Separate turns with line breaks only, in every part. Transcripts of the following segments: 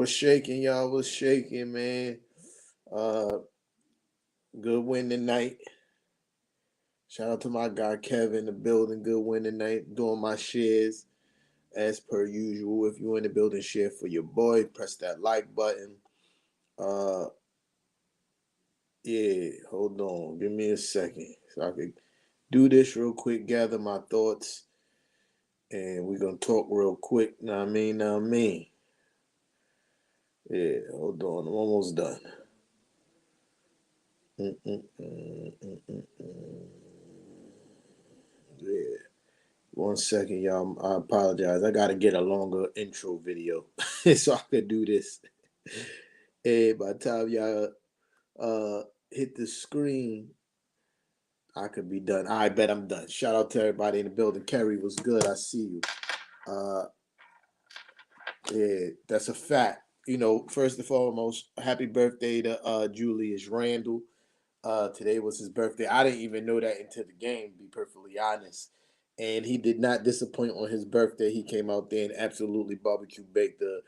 What's shaking, y'all? What's shaking, man? Uh, Good win tonight. Shout out to my guy Kevin in the building. Good win tonight. Doing my shares as per usual. If you're in the building, share for your boy. Press that like button. Uh, yeah. Hold on. Give me a second so I can do this real quick. Gather my thoughts, and we're gonna talk real quick. Know what I mean? Know what I mean? Yeah. Hold on. I'm almost done. Mm-mm-mm-mm-mm-mm. Yeah. 1 second, y'all. I apologize. I gotta get a longer intro video so I could do this. Hey, by the time y'all hit the screen, I could be done. I bet I'm done. Shout out to everybody in the building. Kerry was good. I see you. Uh yeah, that's a fact. First and foremost, happy birthday to Julius Randle. Today was his birthday. I didn't even know that until the game, to be perfectly honest. And he did not disappoint on his birthday. He came out there and absolutely barbecue baked the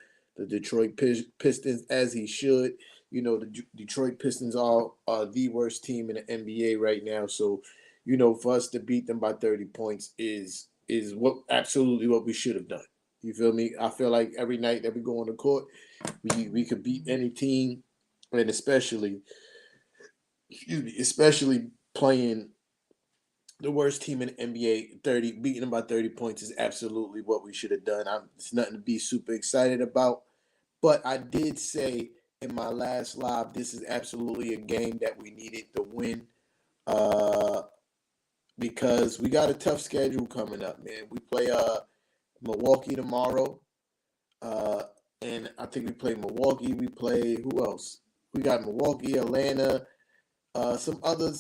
Detroit Pistons as he should. The Detroit Pistons are the worst team in the NBA right now. So, for us to beat them by 30 points is what we should have done. You feel me? I feel like every night that we go on the court, we could beat any team, and especially playing the worst team in the NBA. Beating them by 30 points is absolutely what we should have done. It's nothing to be super excited about. But I did say in my last live, this is absolutely a game that we needed to win. Uh, because we got a tough schedule coming up, man. We play Milwaukee tomorrow. Uh, and I think we play Milwaukee. We play who else? We got Milwaukee, Atlanta, some other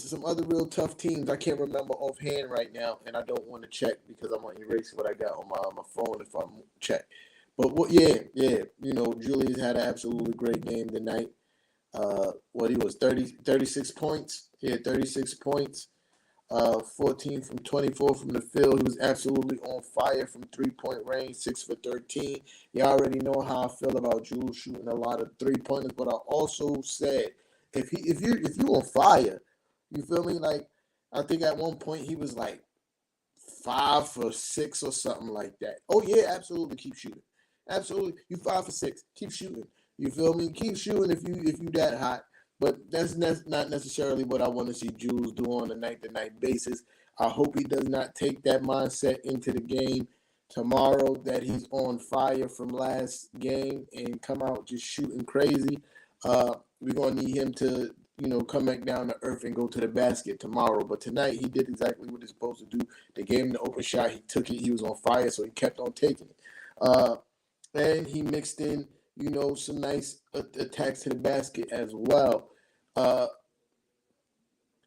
real tough teams. I can't remember offhand right now, and I don't want to check because I'm gonna erase what I got on my phone if I check. But yeah. Julius had an absolutely great game tonight. What he was 36 points. He had 36 points. 14 from 24 from the field. He was absolutely on fire from 3-point range, 6 for 13. You already know how I feel about Jules shooting a lot of 3-pointers, but I also said if you on fire, you feel me? Like I think at one point he was like 5 for 6 or something like that. Oh yeah, absolutely, keep shooting. Absolutely, you 5 for 6, keep shooting. You feel me? Keep shooting if you that hot. But that's not necessarily what I want to see Jules do on a night-to-night basis. I hope he does not take that mindset into the game tomorrow, that he's on fire from last game and come out just shooting crazy. We're going to need him to, come back down to earth and go to the basket tomorrow. But tonight he did exactly what he's supposed to do. They gave him the open shot. He took it. He was on fire, so he kept on taking it. And he mixed in some nice attacks to the basket as well. Uh,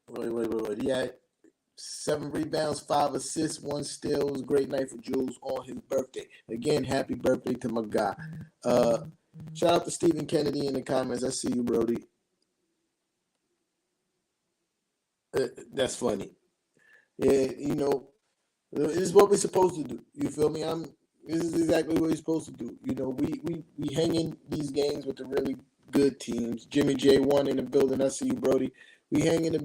wait. He had 7 rebounds, 5 assists, 1 steal. It was a great night for Jules on his birthday. Again, happy birthday to my guy. Shout out to Stephen Kennedy in the comments. I see you, Brody. That's funny. Yeah, this is what we're supposed to do. You feel me? This is exactly what we're supposed to do. We hang in these games with the really good teams. Jimmy J won in the building. I see you, Brody. We hang in the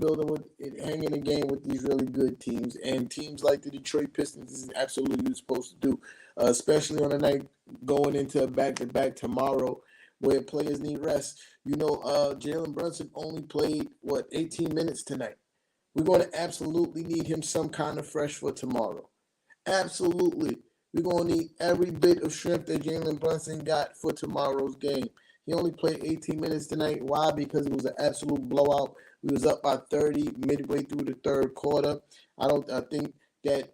game with these really good teams, and teams like the Detroit Pistons. This is absolutely what you're supposed to do, especially on a night going into a back-to-back tomorrow, where players need rest. Jalen Brunson only played 18 minutes tonight. We're going to absolutely need him some kind of fresh for tomorrow. Absolutely. We're going to need every bit of strength that Jalen Brunson got for tomorrow's game. He only played 18 minutes tonight. Why? Because it was an absolute blowout. We was up by 30 midway through the third quarter. I think that,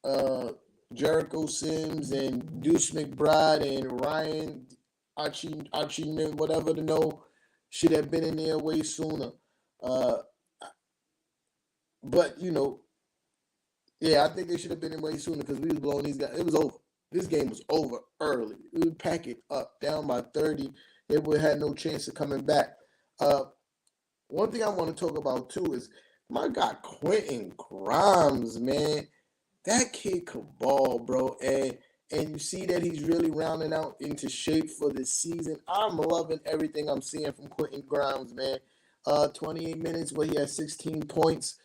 uh, Jericho Sims and Deuce McBride and Ryan Archie, whatever to know, should have been in there way sooner. Uh, but yeah, I think they should have been in way sooner because we was blowing these guys. It was over. This game was over early. We would pack it up down by 30. They would have had no chance of coming back. One thing I want to talk about too is my guy Quentin Grimes, man. That kid could ball, bro. And and you see that he's really rounding out into shape for this season. I'm loving everything I'm seeing from Quentin Grimes, man. 28 minutes where he had 16 points,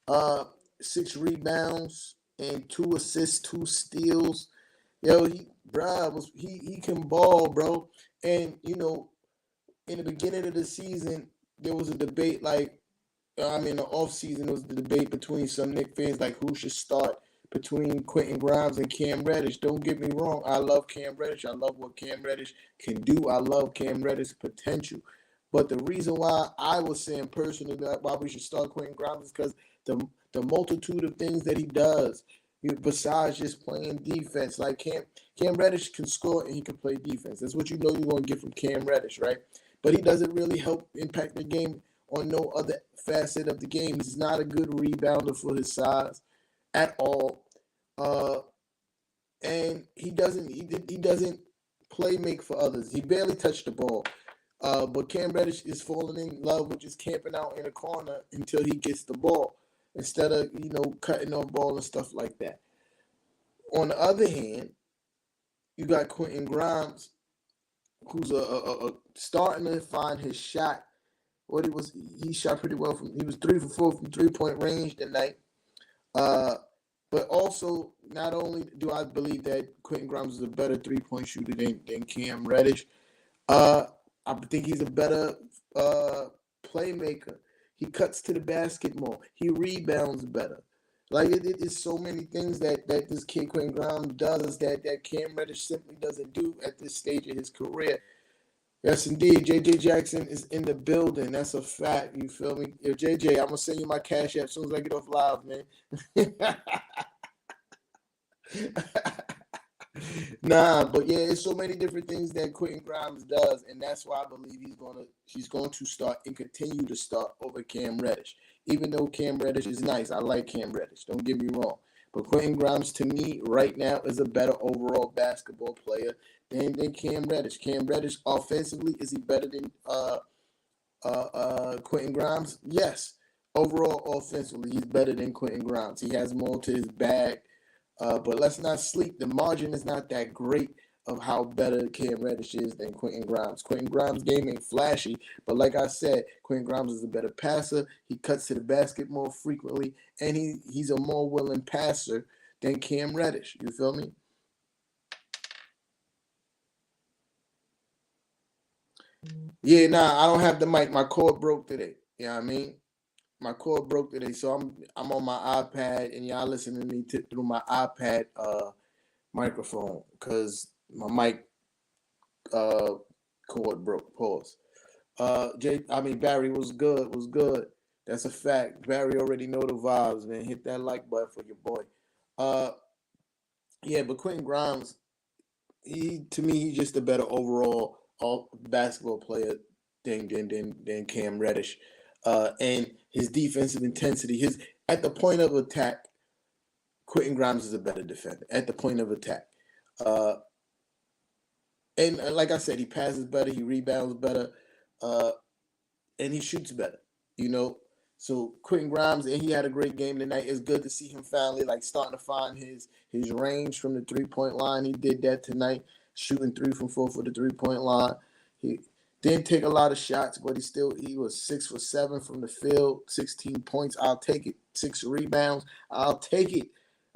uh, 6 rebounds, and 2 assists, 2 steals. Yo, he can ball, bro. And in the beginning of the season, there was a debate like in the offseason, there was the debate between some Knicks fans like who should start between Quentin Grimes and Cam Reddish. Don't get me wrong, I love Cam Reddish. I love what Cam Reddish can do. I love Cam Reddish's potential. But the reason why I was saying personally that why we should start Quentin Grimes is because the multitude of things that he does, besides just playing defense, like Cam Reddish can score and he can play defense. That's what you're going to get from Cam Reddish, right? But he doesn't really help impact the game on no other facet of the game. He's not a good rebounder for his size at all, and he doesn't play make for others. He barely touched the ball. But Cam Reddish is falling in love with just camping out in a corner until he gets the ball, instead of cutting off ball and stuff like that. On the other hand, you got Quentin Grimes, who's a starting to find his shot. He shot pretty well he was 3 for 4 from 3-point range tonight. But also, not only do I believe that Quentin Grimes is a better 3-point shooter than Cam Reddish, I think he's a better playmaker. He cuts to the basket more. He rebounds better. Like it's so many things that this kid Quentin Grimes does that Cam Reddish simply doesn't do at this stage of his career. Yes, indeed. JJ Jackson is in the building. That's a fact. You feel me? Yo, JJ, I'm gonna send you my cash app as soon as I get off live, man. Nah, but yeah, it's so many different things that Quentin Grimes does, and that's why I believe he's going to start and continue to start over Cam Reddish. Even though Cam Reddish is nice, I like Cam Reddish. Don't get me wrong, but Quentin Grimes to me right now is a better overall basketball player than Cam Reddish. Cam Reddish offensively, is he better than Quentin Grimes? Yes. Overall offensively, he's better than Quentin Grimes. He has more to his bag. But let's not sleep. The margin is not that great of how better Cam Reddish is than Quentin Grimes. Quentin Grimes' game ain't flashy, but like I said, Quentin Grimes is a better passer. He cuts to the basket more frequently, and he's a more willing passer than Cam Reddish. You feel me? Yeah, nah, I don't have the mic. My cord broke today. You know what I mean? My cord broke today, so I'm on my iPad, and y'all listening to me through my iPad microphone because my mic cord broke. Pause. Barry was good. That's a fact. Barry already know the vibes, man. Hit that like button for your boy. Uh, yeah, but Quentin Grimes, to me, he's just a better overall basketball player than Cam Reddish. And his defensive intensity, his at the point of attack, Quentin Grimes is a better defender at the point of attack. Uh, and like I said, he passes better, he rebounds better, uh, and he shoots better. You know, so Quentin Grimes, and he had a great game tonight. It's good to see him finally starting to find his range from the 3-point line. He did that tonight, shooting 3 from 4 for the 3-point line. He didn't take a lot of shots, but he was 6 for 7 from the field, 16 points. I'll take it. 6 rebounds. I'll take it.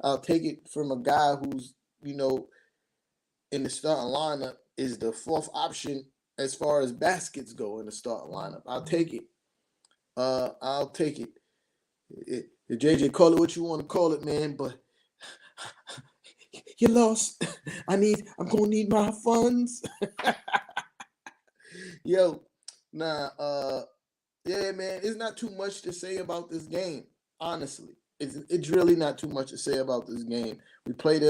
I'll take it from a guy who's, in the starting lineup is the fourth option as far as baskets go in the starting lineup. I'll take it. I'll take it. JJ, call it what you want to call it, man, but you lost. I'm gonna need my funds. Yo, yeah, man, it's not too much to say about this game, honestly. It's really not too much to say about this game. We played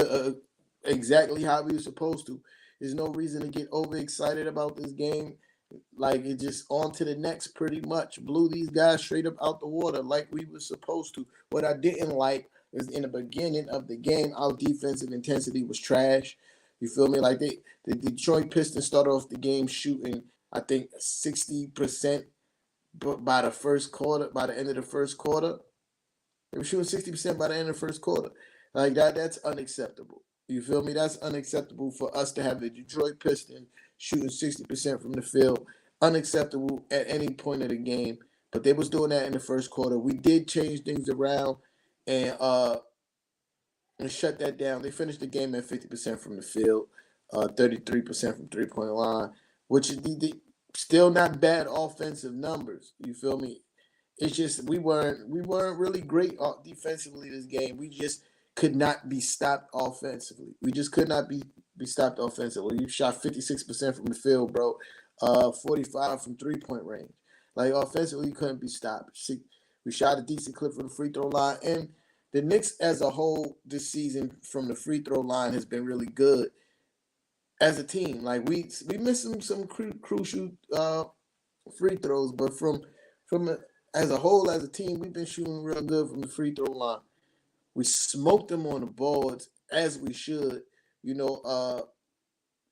exactly how we were supposed to. There's no reason to get overexcited about this game. Like, it just on to the next pretty much. Blew these guys straight up out the water like we were supposed to. What I didn't like is in the beginning of the game, our defensive intensity was trash. You feel me? Like the Detroit Pistons started off the game shooting, I think, 60% by the first quarter, by the end of the first quarter. They were shooting 60% by the end of the first quarter. Like that's unacceptable. You feel me? That's unacceptable for us to have the Detroit Pistons shooting 60% from the field. Unacceptable at any point of the game. But they was doing that in the first quarter. We did change things around and shut that down. They finished the game at 50% from the field, 33% from 3-point line, which is still not bad offensive numbers. You feel me? It's just we weren't really great defensively this game. We just could not be stopped offensively. We just could not be stopped offensively. You shot 56% from the field, bro. 45 from 3-point range. Like offensively, you couldn't be stopped. See, we shot a decent clip from the free throw line, and the Knicks as a whole this season from the free throw line has been really good as a team. Like we missed some crucial free throws, but from as a whole as a team, we've been shooting real good from the free throw line. We smoked them on the boards as we should. You know,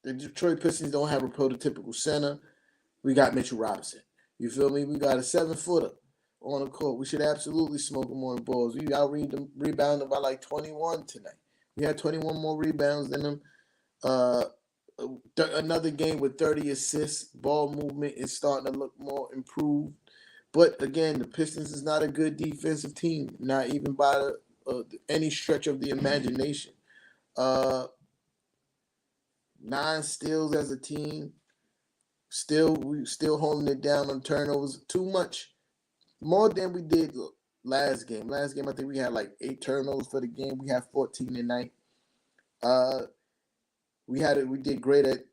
the Detroit Pistons don't have a prototypical center. We got Mitchell Robinson. You feel me? We got a 7-footer on the court. We should absolutely smoke them on the boards. We rebounded by like 21 tonight. We had 21 more rebounds than them. Another game with 30 assists. Ball movement is starting to look more improved. But again, the Pistons is not a good defensive team, not even by any stretch of the imagination. 9 steals as a team. We still holding it down on turnovers. Too much, more than we did last game. Last game, I think we had like 8 turnovers for the game. We had 14 tonight. We did great at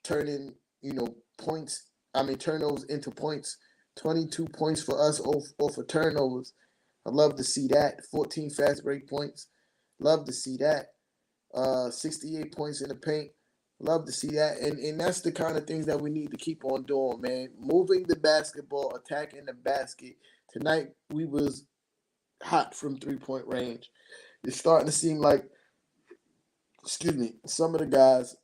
turning, points. Turnovers into points. 22 points for us off of turnovers. I love to see that. 14 fast break points. Love to see that. 68 points in the paint. Love to see that. And that's the kind of things that we need to keep on doing, man. Moving the basketball, attacking the basket. Tonight, we was hot from 3-point range. It's starting to seem like, some of the guys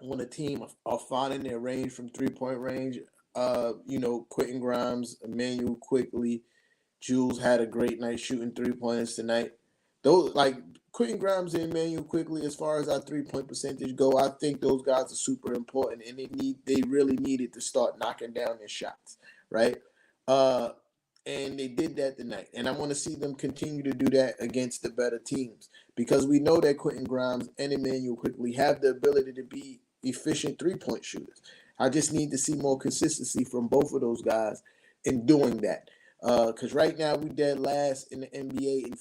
on the team are finding their range from 3-point range. Quentin Grimes, Emmanuel Quickly, Jules had a great night shooting 3-pointers tonight. Those like Quentin Grimes and Emmanuel Quickly, as far as our 3-point percentage go, I think those guys are super important, and they really needed to start knocking down their shots, right? And they did that tonight, and I want to see them continue to do that against the better teams because we know that Quentin Grimes and Emmanuel Quickly have the ability to be efficient 3-point shooters. I just need to see more consistency from both of those guys in doing that. Because right now we dead last in the NBA in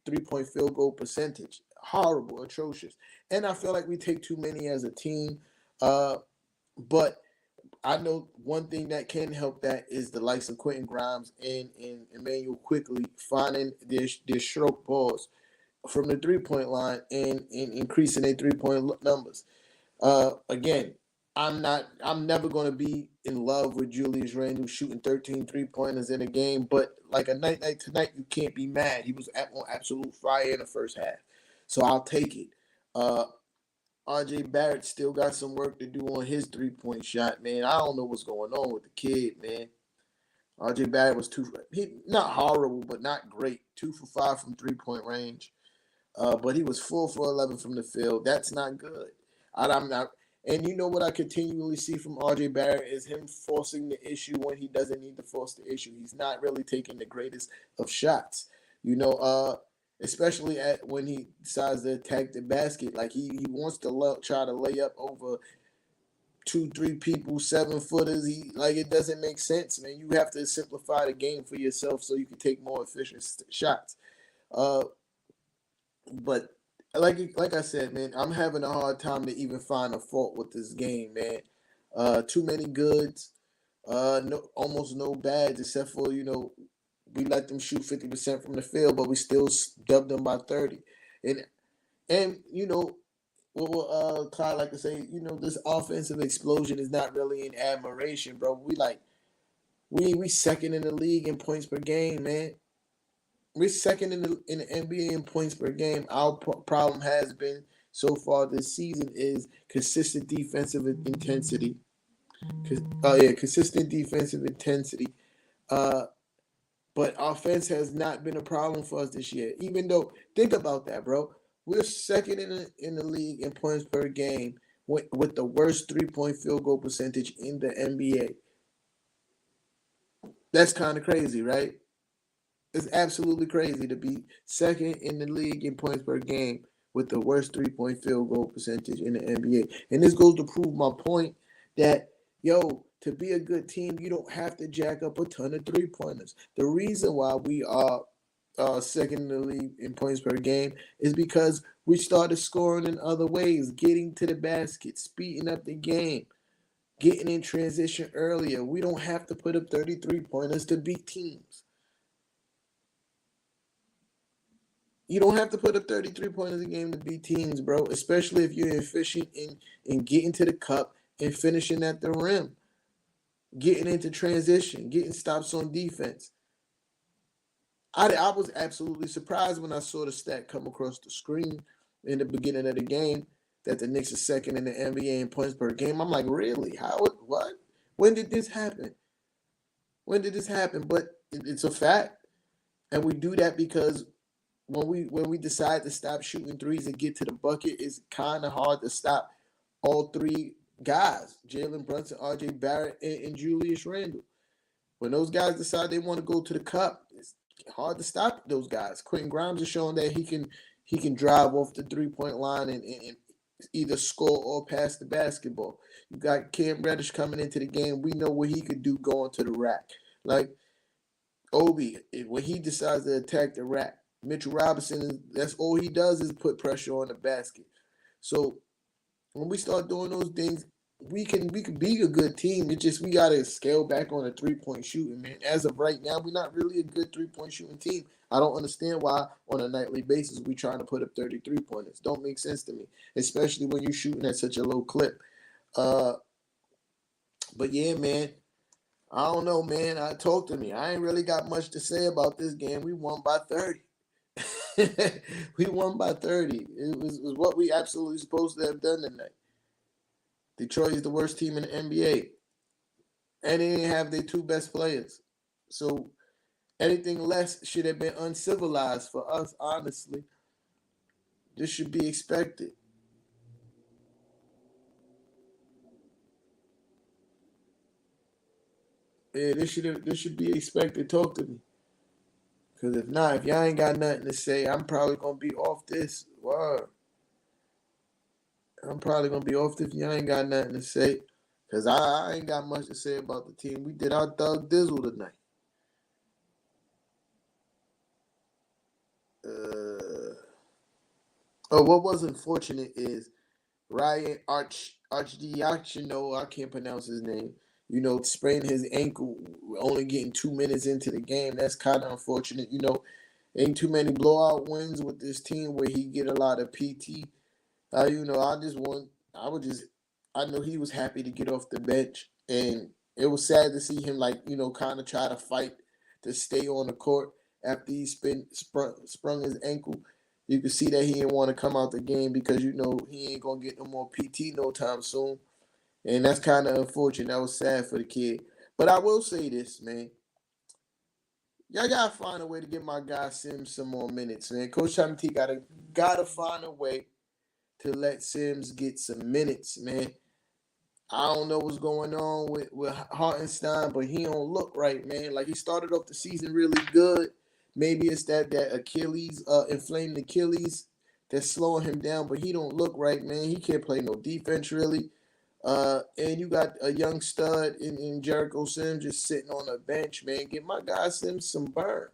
three-point field goal percentage. Horrible, atrocious. And I feel like we take too many as a team. But I know one thing that can help that is the likes of Quentin Grimes and Emmanuel Quickly finding their stroke balls from the 3-point line and increasing their 3-point numbers. Again, I'm never going to be in love with Julius Randle shooting 13 3-pointers in a game, but like a night like tonight, you can't be mad. He was on absolute fire in the first half. So I'll take it. RJ Barrett still got some work to do on his 3-point shot, man. I don't know what's going on with the kid, man. RJ Barrett was not horrible, but not great. 2 for 5 from 3-point range. But he was 4 for 11 from the field. That's not good. I'm not. And you know what I continually see from RJ Barrett is him forcing the issue when he doesn't need to force the issue. He's not really taking the greatest of shots, especially when he decides to attack the basket. Like he wants to try to lay up over 2-3 people, 7-footers. It doesn't make sense, man. You have to simplify the game for yourself so you can take more efficient shots. But like I said, man, I'm having a hard time to even find a fault with this game, man. Too many goods, almost no bads, except for we let them shoot 50% from the field, but we still dubbed them by 30. And what will Clyde like to say? This offensive explosion is not really in admiration, bro. We second in the league in points per game, man. We're second in the NBA in points per game. Our problem has been so far this season is consistent defensive intensity. Consistent defensive intensity. But offense has not been a problem for us this year. Even though, think about that, bro. We're second in the league in points per game with the worst 3-point field goal percentage in the NBA. That's kind of crazy, right? It's absolutely crazy to be second in the league in points per game with the worst 3-point field goal percentage in the NBA. And this goes to prove my point that, yo, to be a good team, you don't have to jack up a ton of 3-pointers. The reason why we are second in the league in points per game is because we started scoring in other ways, getting to the basket, speeding up the game, getting in transition earlier. We don't have to put up 33 pointers to beat teams. You don't have to put up 33 pointers a game to beat teams, bro, especially if you're efficient in getting to the cup and finishing at the rim, getting into transition, getting stops on defense. I was absolutely surprised when I saw the stat come across the screen in the beginning of the game that the Knicks are second in the NBA in points per game. I'm like, really? How? What? When did this happen? When did this happen? But it's a fact, and we do that because when we decide to stop shooting threes and get to the bucket, it's kind of hard to stop all three guys: Jalen Brunson, R.J. Barrett, and Julius Randle. When those guys decide they want to go to the cup, it's hard to stop those guys. Quentin Grimes is showing that he can drive off the 3-point line and either score or pass the basketball. You got Cam Reddish coming into the game. We know what he could do going to the rack. Like Obi, when he decides to attack the rack, Mitchell Robinson, that's all he does is put pressure on the basket. So when we start doing those things, we can be a good team. It's just we gotta scale back on the 3-point shooting, man. As of right now, we're not really a good 3-point shooting team. I don't understand why on a nightly basis we trying to put up 33 pointers. Don't make sense to me, especially when you're shooting at such a low clip. Uh, but yeah, man. I don't know, man. Talk to me. I ain't really got much to say about this game. We won by 30. We won by 30. It was what we absolutely supposed to have done tonight. Detroit is the worst team in the NBA, and they didn't have their two best players. So anything less should have been uncivilized for us, honestly. This should be expected. Yeah, this should be expected. Talk to me. Because if not, if y'all ain't got nothing to say, I'm probably going to be off this. Word. I'm probably gonna be off if y'all ain't got nothing to say. Cause I ain't got much to say about the team. We did our thug dizzle tonight. Uh, what was unfortunate is Ryan Archdiacono, I can't pronounce his name. Sprained his ankle, only getting 2 minutes into the game. That's kind of unfortunate. Ain't too many blowout wins with this team where he get a lot of PT. I would just, I know he was happy to get off the bench, and it was sad to see him kind of try to fight to stay on the court after he sprung his ankle. You could see that he didn't want to come out the game because he ain't gonna get no more PT no time soon, and that's kind of unfortunate. That was sad for the kid. But I will say this, man. Y'all gotta find a way to get my guy Sims some more minutes, man. Coach Tommy T gotta find a way to let Sims get some minutes, man. I don't know what's going on with Hartenstein, but he don't look right, man. Like he started off the season really good. Maybe it's that Achilles, inflamed Achilles that's slowing him down, but he don't look right, man. He can't play no defense really. And you got a young stud in Jericho Sims just sitting on the bench, man. Give my guy Sims some burn.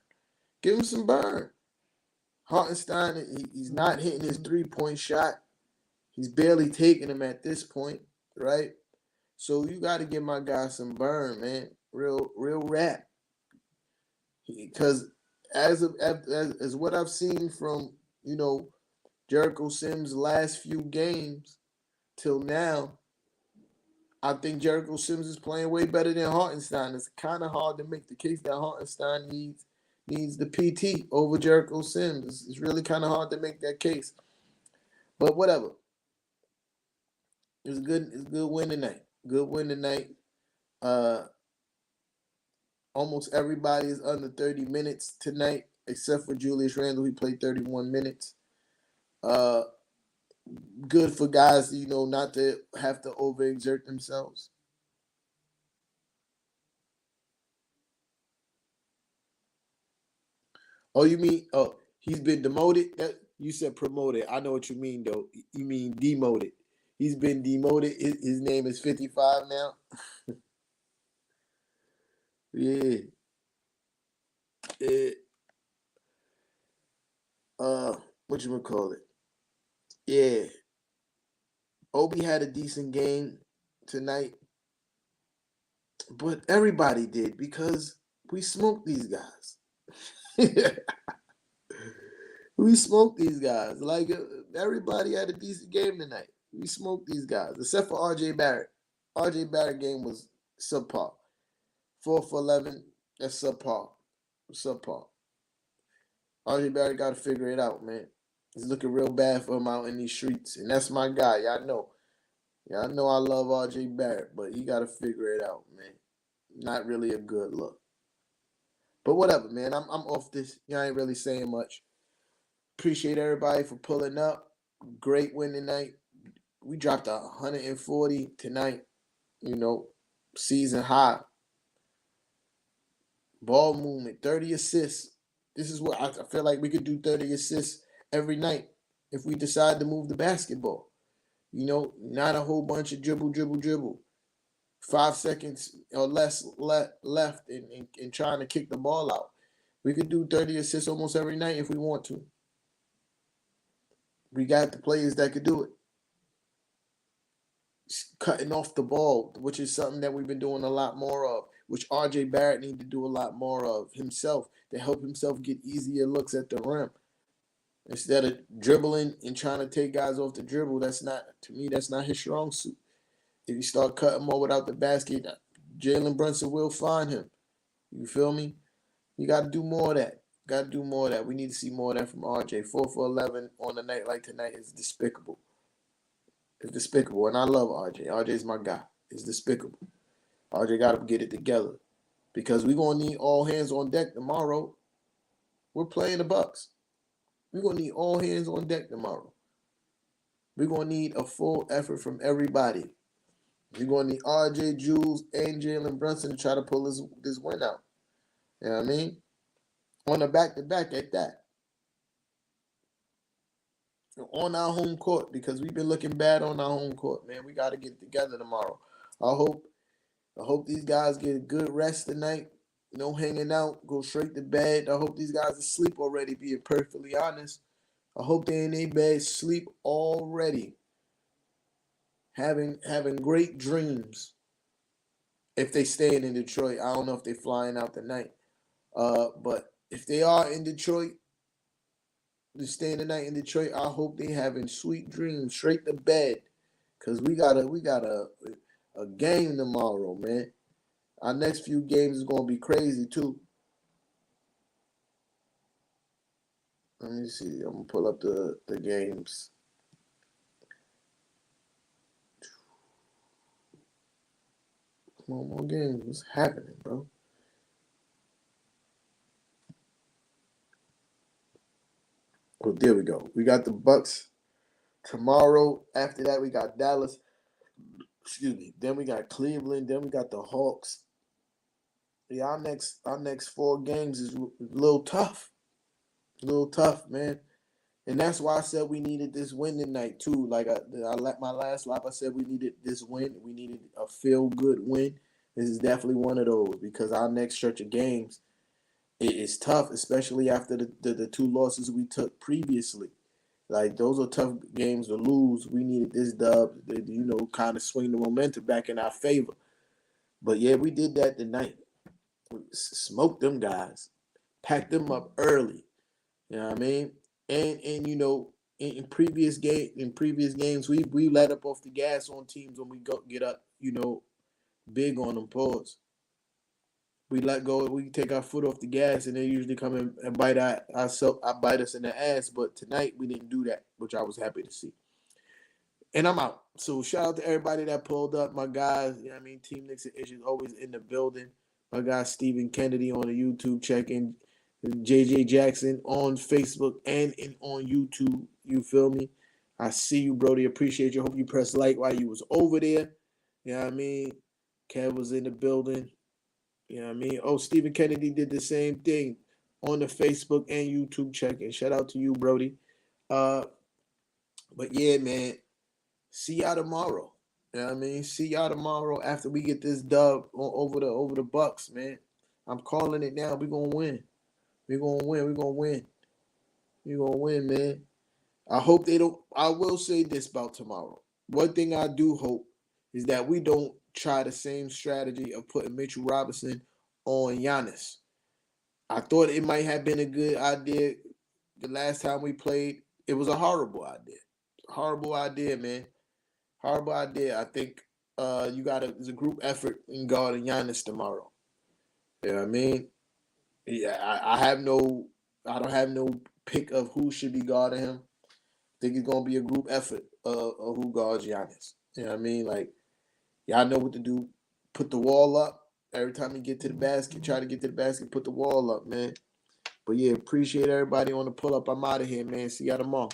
Give him some burn. Hartenstein, he's not hitting his 3-point shot. He's barely taking them at this point, right? So you got to give my guy some burn, man. Real rap. Because as what I've seen from Jericho Sims' last few games till now, I think Jericho Sims is playing way better than Hartenstein. It's kind of hard to make the case that Hartenstein needs the PT over Jericho Sims. It's really kind of hard to make that case. But whatever. It's a good win tonight. Good win tonight. Uh, Almost everybody is under 30 minutes tonight, except for Julius Randle. He played 31 minutes. Uh, Good for guys, not to have to overexert themselves. Oh, you mean he's been demoted? That you said promoted. I know what you mean though. You mean demoted. He's been demoted. His name is 55 now. Yeah. It, what you call it? Yeah. Obi had a decent game tonight, but everybody did because we smoked these guys. We smoked these guys. Like everybody had a decent game tonight. We smoked these guys, except for RJ Barrett. RJ Barrett game was subpar. 4 for 11. That's subpar. Subpar. RJ Barrett got to figure it out, man. It's looking real bad for him out in these streets, and that's my guy. Y'all know. Y'all know I love RJ Barrett, but he got to figure it out, man. Not really a good look. But whatever, man. I'm off this. Y'all ain't really saying much. Appreciate everybody for pulling up. Great win tonight. We dropped 140 tonight. You know, season high. Ball movement, 30 assists. This is what I feel like we could do 30 assists every night if we decide to move the basketball. Not a whole bunch of dribble, dribble, dribble. 5 seconds or less left and trying to kick the ball out. We could do 30 assists almost every night if we want to. We got the players that could do it. Cutting off the ball, which is something that we've been doing a lot more of, which RJ Barrett needs to do a lot more of himself to help himself get easier looks at the rim. Instead of dribbling and trying to take guys off the dribble, that's not his strong suit. If you start cutting more without the basket, Jalen Brunson will find him. You feel me? You got to do more of that. Got to do more of that. We need to see more of that from RJ. 4 for 11 on a night like tonight is despicable. It's despicable, and I love RJ. RJ's my guy. It's despicable. RJ got to get it together because we're going to need all hands on deck tomorrow. We're playing the Bucks. We're going to need all hands on deck tomorrow. We're going to need a full effort from everybody. We're going to need RJ, Jules, and Jalen Brunson to try to pull this win out. You know what I mean? On a back-to-back at that. On our home court because we've been looking bad on our home court, man. We got to get it together tomorrow. I hope these guys get a good rest tonight. No hanging out, go straight to bed. I hope these guys are asleep already, being perfectly honest. I hope they're in their bed, sleep already. Having great dreams. If they staying in Detroit, I don't know if they're flying out tonight. But if they are in Detroit, they're staying tonight in Detroit, I hope they having sweet dreams, straight to bed. Cause we got a game tomorrow, man. Our next few games is gonna be crazy too. Let me see. I'm gonna pull up the games. Come on, more games. What's happening, bro? Oh, there we go. We got the Bucks tomorrow. After that, we got Dallas. Excuse me. Then we got Cleveland. Then we got the Hawks. Yeah, our next 4 games is a little tough. A little tough, man. And that's why I said we needed this win tonight too. Like I let my last lap, I said we needed this win. We needed a feel good win. This is definitely one of those because our next stretch of games it is tough, especially after the 2 losses we took previously. Like those are tough games to lose. We needed this dub, to, kind of swing the momentum back in our favor. But yeah, we did that tonight. We smoked them guys, packed them up early. You know what I mean? And in previous games, we let up off the gas on teams when we get up, big on them. Pause. We let go. We take our foot off the gas, and they usually come in and bite bite us in the ass. But tonight we didn't do that, which I was happy to see. And I'm out. So shout out to everybody that pulled up. My guys, you know what I mean? Team Knicks and Issues always in the building. My guy Stephen Kennedy on the YouTube check-in. JJ Jackson on Facebook and on YouTube. You feel me? I see you, Brody. Appreciate you. Hope you pressed like while you was over there. You know what I mean? Kev was in the building. You know what I mean? Oh, Stephen Kennedy did the same thing on the Facebook and YouTube check-in. Shout out to you, Brody. But yeah, man. See y'all tomorrow. You know what I mean? See y'all tomorrow after we get this dub over the Bucks, man. I'm calling it now. We're gonna win. We're gonna win. We're gonna win. We're gonna win, man. I hope they don't. I will say this about tomorrow. One thing I do hope is that we don't try the same strategy of putting Mitchell Robinson on Giannis. I thought it might have been a good idea the last time we played. It was a horrible idea. Horrible idea, man. Horrible idea. I think you got it's a group effort in guarding Giannis tomorrow. You know what I mean? Yeah, I don't have no pick of who should be guarding him. I think it's gonna be a group effort of who guards Giannis. You know what I mean? Like y'all know what to do. Put the wall up every time you get to the basket. Try to get to the basket. Put the wall up, man. But yeah, appreciate everybody on the pull up. I'm out of here, man. See y'all tomorrow.